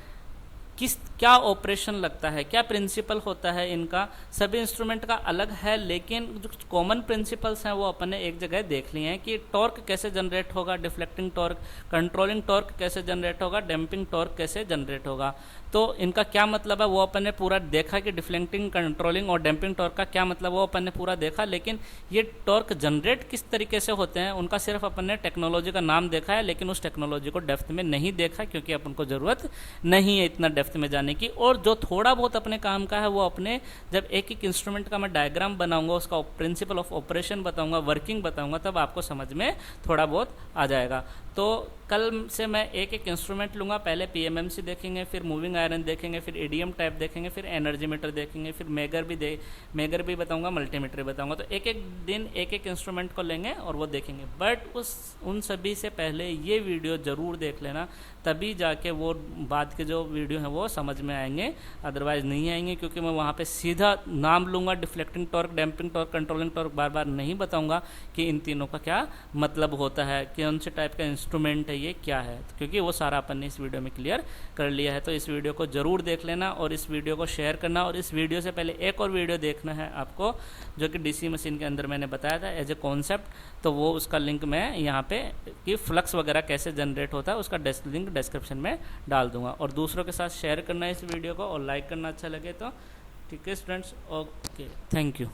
क्या ऑपरेशन लगता है, क्या प्रिंसिपल होता है इनका, सभी इंस्ट्रूमेंट का अलग है, लेकिन जो कॉमन प्रिंसिपल्स हैं वो अपन ने एक जगह देख लिए हैं कि टॉर्क कैसे जनरेट होगा, डिफ्लेक्टिंग टॉर्क, कंट्रोलिंग टॉर्क कैसे जनरेट होगा, डैम्पिंग टॉर्क कैसे जनरेट होगा। तो इनका क्या मतलब है वो अपन ने पूरा देखा कि डिफ्लेक्टिंग, कंट्रोलिंग और डैम्पिंग टॉर्क का क्या मतलब वो अपन ने पूरा देखा। लेकिन ये टॉर्क जनरेट किस तरीके से होते हैं उनका सिर्फ अपन ने टेक्नोलॉजी का नाम देखा है, लेकिन उस टेक्नोलॉजी को डेप्थ में नहीं देखा, क्योंकि अपन को ज़रूरत नहीं है इतना डेप्थ में जाने की। और जो थोड़ा बहुत अपने काम का है वो अपने जब एक एक इंस्ट्रूमेंट का मैं डायग्राम बनाऊंगा, उसका प्रिंसिपल ऑफ ऑपरेशन बताऊंगा, वर्किंग बताऊंगा, तब आपको समझ में थोड़ा बहुत आ जाएगा। तो कल से मैं एक एक इंस्ट्रूमेंट लूँगा, पहले पीएमएमसी देखेंगे, फिर मूविंग आयरन देखेंगे, फिर ईडीएम टाइप देखेंगे, फिर एनर्जी मीटर देखेंगे, फिर मेगर भी बताऊंगा, मल्टीमीटर बताऊंगा। तो एक एक दिन एक एक इंस्ट्रूमेंट को लेंगे और वो देखेंगे। बट उन सभी से पहले ये वीडियो ज़रूर देख लेना, तभी जाके वो बाद के जो वीडियो हैं वो समझ में आएंगे, अदरवाइज़ नहीं आएंगे। क्योंकि मैं वहाँ पे सीधा नाम लूँगा, deflecting torque, damping torque, controlling torque, बार बार नहीं बताऊँगा कि इन तीनों का क्या मतलब होता है, कौन से टाइप का इंस्ट्रूमेंट है, ये क्या है, क्योंकि वो सारा अपन ने इस वीडियो में क्लियर कर लिया है। तो इस वीडियो को ज़रूर देख लेना और इस वीडियो को शेयर करना। और इस वीडियो से पहले एक और वीडियो देखना है आपको, जो कि डीसी मशीन के अंदर मैंने बताया था एज ए कॉन्सेप्ट, तो वो उसका लिंक मैं यहाँ पे कि फ्लक्स वगैरह कैसे जनरेट होता है उसका लिंक डिस्क्रिप्शन में डाल दूंगा। और दूसरों के साथ शेयर करना है इस वीडियो को, और लाइक करना अच्छा लगे तो। ठीक है स्टूडेंट्स, ओके, थैंक यू।